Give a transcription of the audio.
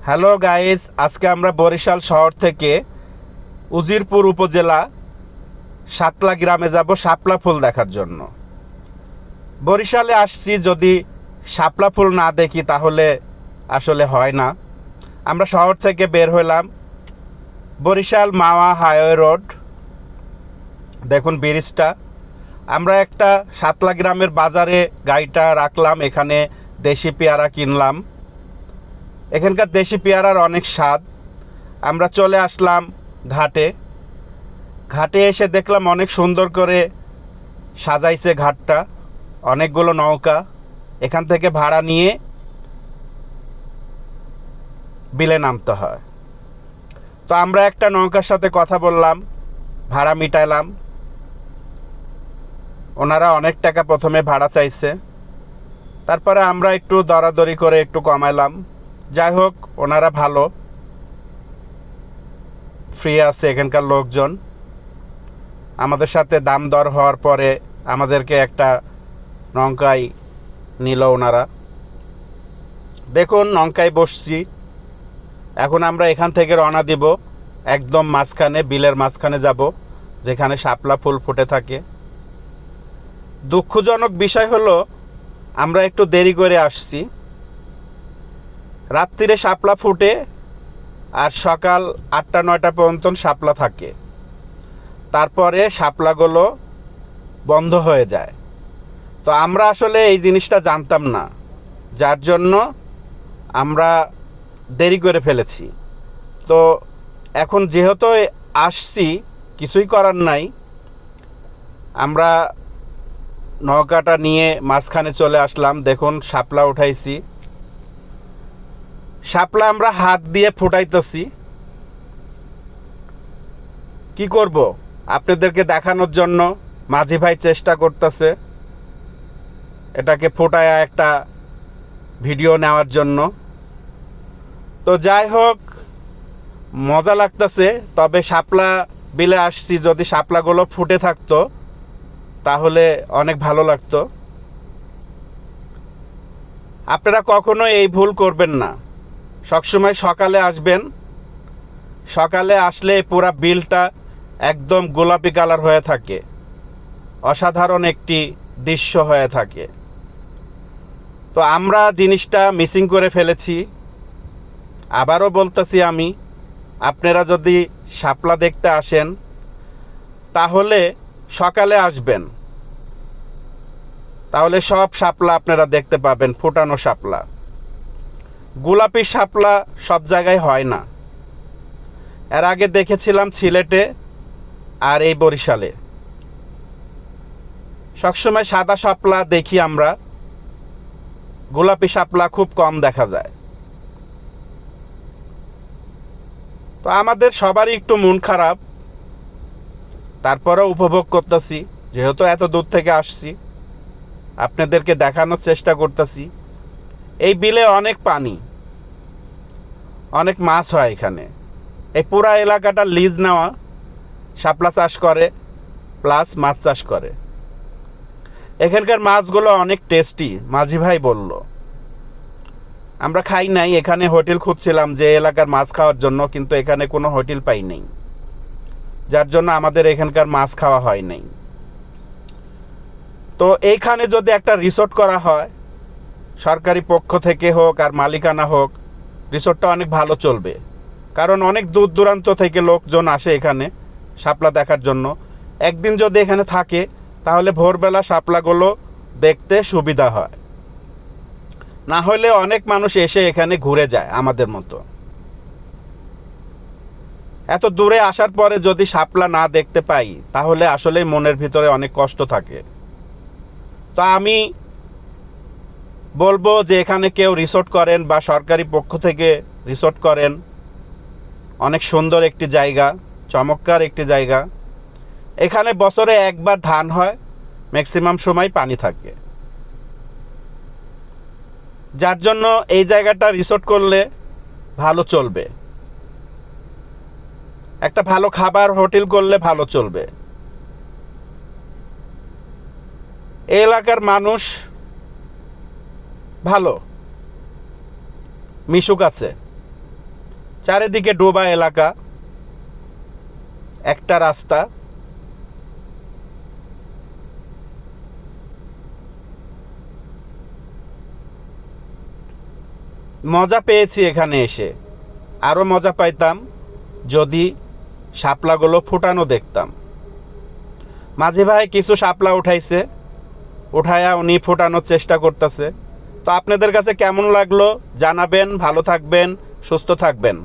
Hello guys, আজকে আমরা বরিশাল শহর থেকে উজিরপুর উপজেলা সাতলা গ্রামে যাব শাপলা ফুল দেখার জন্য। বরিশালে আসছি, যদি শাপলা ফুল না দেখি তাহলে আসলে হয় না। আমরা শহর থেকে বের হলাম, বরিশাল মাওয়া হাইওয়ে রোড, দেখুন ব্রিজটা। আমরা একটা সাতলা গ্রামের বাজারে গাড়িটা রাখলাম, এখানে দেশি পেয়ারা কিনলাম। এখানকার দেশি পেয়ারার অনেক স্বাদ। আমরা চলে আসলাম ঘাটে। ঘাটে এসে দেখলাম অনেক সুন্দর করে সাজাইছে ঘাটটা, অনেকগুলো নৌকা। এখান থেকে ভাড়া নিয়ে বিলে নামতে হয়। তো আমরা একটা নৌকার সাথে কথা বললাম, ভাড়া মিটাইলাম। ওনারা অনেক টাকা প্রথমে ভাড়া চাইছে, তারপরে আমরা একটু দরাদরি করে একটু কমাইলাম। যাই হোক, ওনারা ভালো, ফ্রি আছে এখানকার লোকজন। আমাদের সাথে দাম দর হওয়ার পরে আমাদেরকে একটা নৌকায় নিল ওনারা। দেখুন, নৌকায় বসছি। এখন আমরা এখান থেকে রওনা দিব, একদম মাঝখানে, বিলের মাঝখানে যাব, যেখানে শাপলা ফুল ফুটে থাকে। দুঃখজনক বিষয় হলো, আমরা একটু দেরি করে আসছি। রাত্রিরে শাপলা ফুটে আর সকাল 8টা-9টা পর্যন্ত শাপলা থাকে, তারপরে শাপলাগুলো বন্ধ হয়ে যায়। তো আমরা আসলে এই জিনিসটা জানতাম না, যার জন্য আমরা দেরি করে ফেলেছি। তো এখন যেহেতু আসছি, কিছুই করার নাই। আমরা নৌকাটা নিয়ে মাঝখানে চলে আসলাম। দেখুন, শাপলা উঠাইছি। শাপলা আমরা হাত দিয়ে ফুটাইতেছি। কি করব, আপনাদেরকে দেখানোর জন্য মাঝি ভাই চেষ্টা করতেছে এটাকে ফোটায় একটা ভিডিও নেওয়ার জন্য। তো যাই হোক, মজা লাগতেছে। তবে শাপলা বিলে আসছি, যদি শাপলাগুলো ফুটে থাকতো তাহলে অনেক ভালো লাগতো। আপনারা কখনো এই ভুল করবেন না, সবসময় সকালে আসবেন। সকালে আসলে পুরা বিলটা একদম গোলাপি কালার হয়ে থাকে, অসাধারণ একটি দৃশ্য হয়ে থাকে। তো আমরা জিনিসটা মিসিং করে ফেলেছি। আবারও বলতেছি আমি, আপনারা যদি শাপলা দেখতে আসেন তাহলে সকালে আসবেন, তাহলে সব শাপলা আপনারা দেখতে পাবেন, ফোটানো শাপলা। গোলাপি শাপলা সব জায়গায় হয় না। এর আগে দেখেছিলাম সিলেটে আর এই বরিশালে। সবসময় সাদা শাপলা দেখি আমরা, গোলাপি শাপলা খুব কম দেখা যায়। তো আমাদের সবারই একটু মন খারাপ, তারপরেও উপভোগ করতেছি। যেহেতু এত দূর থেকে আসছি, আপনাদেরকে দেখানোর চেষ্টা করতেছি। এই বিলে অনেক পানি, অনেক মাছ হয় এখানে। এই পুরা এলাকাটা লিজ নেওয়া, শাপলা চাষ করে প্লাস মাছ চাষ করে। এখানকার মাছগুলো অনেক টেস্টি, মাঝি ভাই বলল। আমরা খাই নাই, এখানে হোটেল খুঁজছিলাম যে এলাকার মাছ খাওয়ার জন্য, কিন্তু এখানে কোনো হোটেল পাই নাই, যার জন্য আমাদের এখানকার মাছ খাওয়া হয় নাই। তো এইখানে যদি একটা রিসোর্ট করা হয়, সরকারি পক্ষ থেকে হোক আর মালিকানা হোক, রিসোর্টটা অনেক ভালো চলবে। কারণ অনেক দূর দূরান্ত থেকে লোকজন আসে এখানে শাপলা দেখার জন্য। একদিন যদি এখানে থাকে তাহলে ভোরবেলা শাপলাগুলো দেখতে সুবিধা হয়। না হলে অনেক মানুষ এসে এখানে ঘুরে যায় আমাদের মতো। এত দূরে আসার পরে যদি শাপলা না দেখতে পাই তাহলে আসলে মনের ভিতরে অনেক কষ্ট থাকে। তো আমি বলবো যে এখানে কেউ রিসোর্ট করেন বা সরকারি পক্ষ থেকে রিসোর্ট করেন। অনেক সুন্দর একটি জায়গা, চমৎকার একটি জায়গা। এখানে বছরে একবার ধান হয়, ম্যাক্সিমাম সময় পানি থাকে, যার জন্য এই জায়গাটা রিসোর্ট করলে ভালো চলবে। একটা ভালো খাবার হোটেল করলে ভালো চলবে। এই এলাকার মানুষ ভালো, মিশুক আছে। চারিদিকে ডোবা এলাকা, একটা রাস্তা। মজা পেয়েছি এখানে এসে, আরও মজা পাইতাম যদি শাপলাগুলো ফুটানো দেখতাম। মাঝি ভাই কিছু শাপলা উঠাইছে, উঠায়া উনি ফোটানোর চেষ্টা করতেছে। তো আপনাদের কাছে কেমন লাগলো জানাবেন। ভালো থাকবেন, সুস্থ থাকবেন।